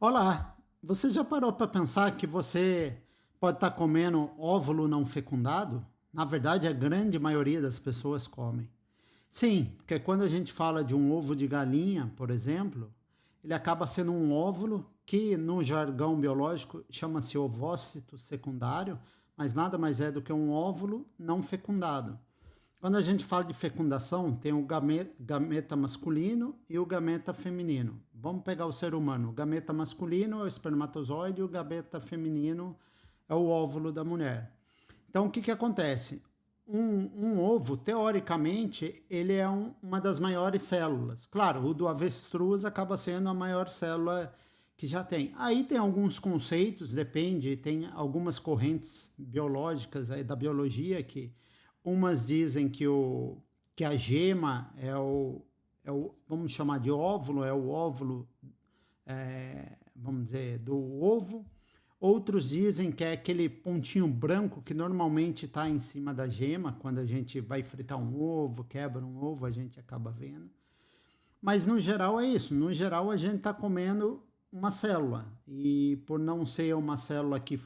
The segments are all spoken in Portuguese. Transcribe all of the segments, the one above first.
Olá, você já parou para pensar que você pode estar comendo óvulo não fecundado? Na verdade, a grande maioria das pessoas comem. Sim, porque quando a gente fala de um ovo de galinha, por exemplo, ele acaba sendo um óvulo que no jargão biológico chama-se ovócito secundário, mas nada mais é do que um óvulo não fecundado. Quando a gente fala de fecundação, tem o gameta masculino e o gameta feminino. Vamos pegar o ser humano. O gameta masculino é o espermatozoide e o gameta feminino é o óvulo da mulher. Então, o que, que acontece? Um ovo, teoricamente, ele é uma das maiores células. Claro, o do avestruz acaba sendo a maior célula que já tem. Aí tem alguns conceitos, depende, tem algumas correntes biológicas aí da biologia que umas dizem que a gema vamos chamar de óvulo, é o óvulo, vamos dizer, do ovo. Outros dizem que é aquele pontinho branco que normalmente está em cima da gema, quando a gente vai fritar um ovo, quebra um ovo, a gente acaba vendo. Mas no geral é isso, no geral a gente está comendo uma célula, e por não ser uma célula que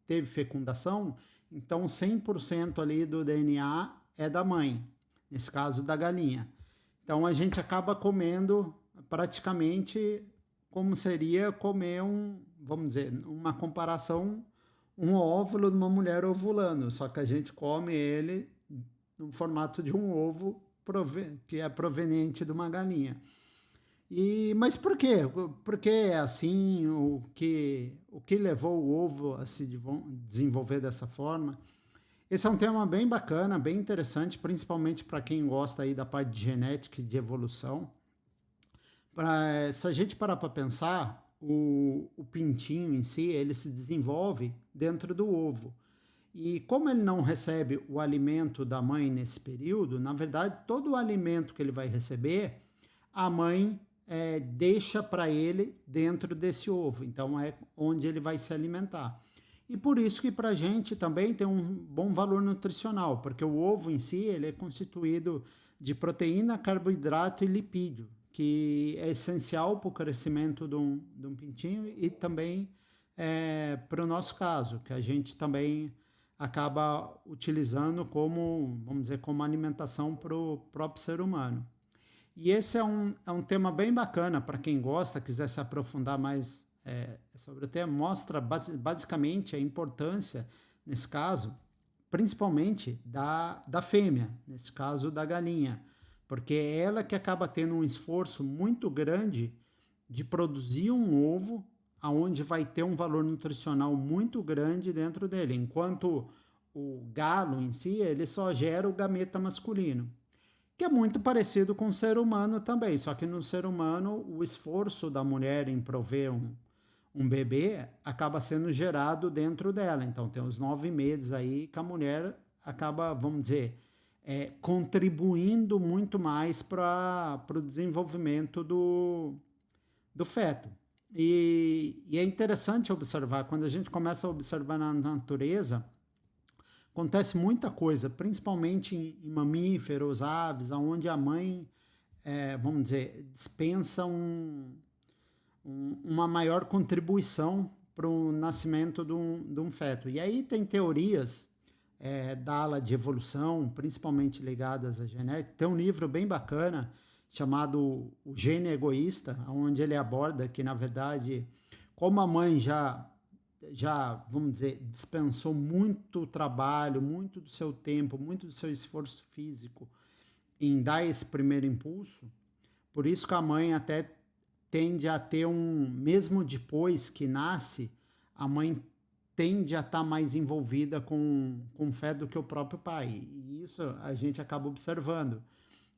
teve fecundação, então 100% ali do DNA é da mãe, nesse caso da galinha. Então a gente acaba comendo praticamente como seria comer vamos dizer, uma comparação, um óvulo de uma mulher ovulando, só que a gente come ele no formato de um ovo que é proveniente de uma galinha. Mas por quê? Por que é assim? O que levou o ovo a se desenvolver dessa forma? Esse é um tema bem bacana, bem interessante, principalmente para quem gosta aí da parte de genética e de evolução. Se a gente parar para pensar, o pintinho em si, ele se desenvolve dentro do ovo. E como ele não recebe o alimento da mãe nesse período, na verdade, todo o alimento que ele vai receber, a mãe deixa para ele dentro desse ovo. Então é onde ele vai se alimentar. E por isso que para a gente também tem um bom valor nutricional, porque o ovo em si ele é constituído de proteína, carboidrato e lipídio, que é essencial para o crescimento de um pintinho e também para o nosso caso, que a gente também acaba utilizando como, vamos dizer, como alimentação para o próprio ser humano. E esse é um tema bem bacana para quem gosta, quiser se aprofundar mais sobre o tema, mostra basicamente a importância, nesse caso, principalmente da fêmea, nesse caso da galinha, porque é ela que acaba tendo um esforço muito grande de produzir um ovo aonde vai ter um valor nutricional muito grande dentro dele, enquanto o galo em si, ele só gera o gameta masculino, que é muito parecido com o ser humano também, só que no ser humano o esforço da mulher em prover um bebê acaba sendo gerado dentro dela. Então tem os 9 meses aí que a mulher acaba, vamos dizer, contribuindo muito mais para o desenvolvimento do feto. E é interessante observar, quando a gente começa a observar na natureza, acontece muita coisa, principalmente em mamíferos, aves, onde a mãe, vamos dizer, dispensa uma maior contribuição para o nascimento de um feto. E aí tem teorias da ala de evolução, principalmente ligadas à genética. Tem um livro bem bacana chamado O Gene Egoísta, onde ele aborda que, na verdade, como a mãe vamos dizer, dispensou muito trabalho, muito do seu tempo, muito do seu esforço físico em dar esse primeiro impulso, por isso que a mãe até tende a ter mesmo depois que nasce, a mãe tende a estar mais envolvida com o feto do que o próprio pai. E isso a gente acaba observando,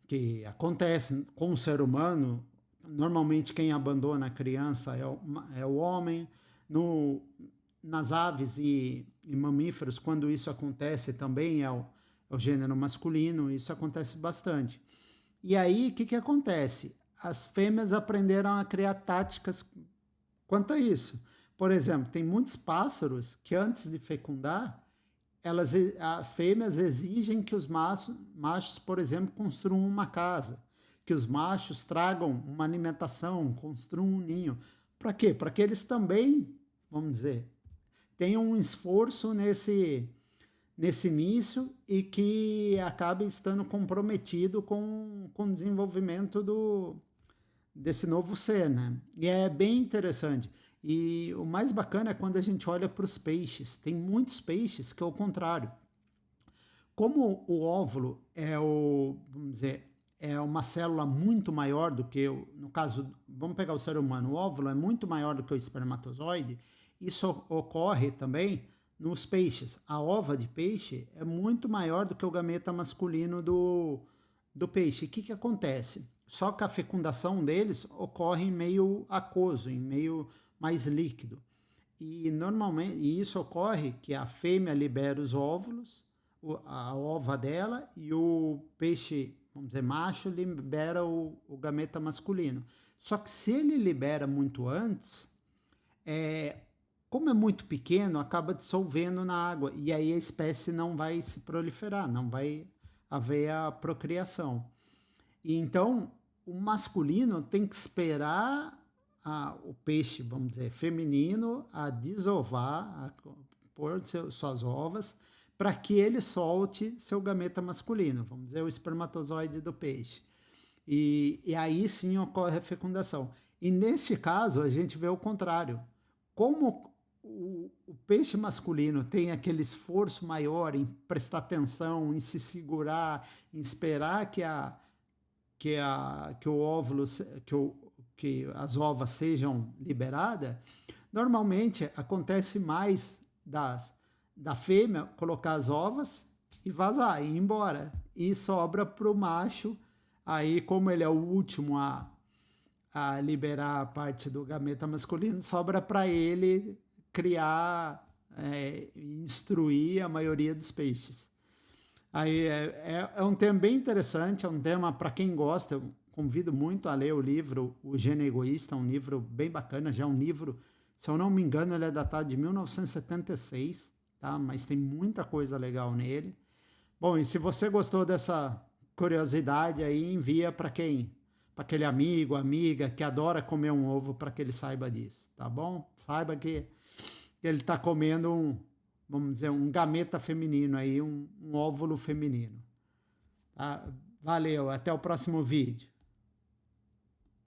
que acontece com o ser humano. Normalmente quem abandona a criança é o homem. Nas aves e mamíferos, quando isso acontece, também é o gênero masculino, isso acontece bastante. E aí, o que acontece? As fêmeas aprenderam a criar táticas quanto a isso. Por exemplo, tem muitos pássaros que antes de fecundar, as fêmeas exigem que os machos, por exemplo, construam uma casa, que os machos tragam uma alimentação, construam um ninho, Para quê? Para que eles também, vamos dizer, tenham um esforço nesse início e que acabe estando comprometido com o desenvolvimento desse novo ser, né? E é bem interessante. E o mais bacana é quando a gente olha para os peixes. Tem muitos peixes que é o contrário. Como o óvulo vamos dizer, é uma célula muito maior do que, no caso, vamos pegar o ser humano, o óvulo é muito maior do que o espermatozoide, isso ocorre também nos peixes. A ova de peixe é muito maior do que o gameta masculino do peixe. O que acontece? Só que a fecundação deles ocorre em meio aquoso, em meio mais líquido. E normalmente isso ocorre que a fêmea libera os óvulos, a ova dela, e o peixe, vamos dizer, macho, libera o gameta masculino. Só que se ele libera muito antes, como é muito pequeno, acaba dissolvendo na água, e aí a espécie não vai se proliferar, não vai haver a procriação. E então, o masculino tem que esperar o peixe, vamos dizer, feminino, a desovar, a pôr suas ovas, para que ele solte seu gameta masculino, vamos dizer, o espermatozoide do peixe. E aí sim ocorre a fecundação. E neste caso, a gente vê o contrário. Como o peixe masculino tem aquele esforço maior em prestar atenção, em se segurar, em esperar que o óvulo, que as ovas sejam liberadas, normalmente acontece mais da fêmea colocar as ovas e vazar, e ir embora. E sobra para o macho, aí como ele é o último a liberar a parte do gameta masculino, sobra para ele criar, instruir a maioria dos peixes. Aí é um tema bem interessante, é um tema para quem gosta. Eu convido muito a ler o livro O Gênio Egoísta, um livro bem bacana, já é um livro, se eu não me engano, ele é datado de 1976, tá? Mas tem muita coisa legal nele. Bom, e se você gostou dessa curiosidade aí, envia para quem? Para aquele amigo, amiga que adora comer um ovo, para que ele saiba disso, tá bom? Saiba que ele está comendo vamos dizer, um gameta feminino aí, um óvulo feminino. Tá? Valeu, até o próximo vídeo.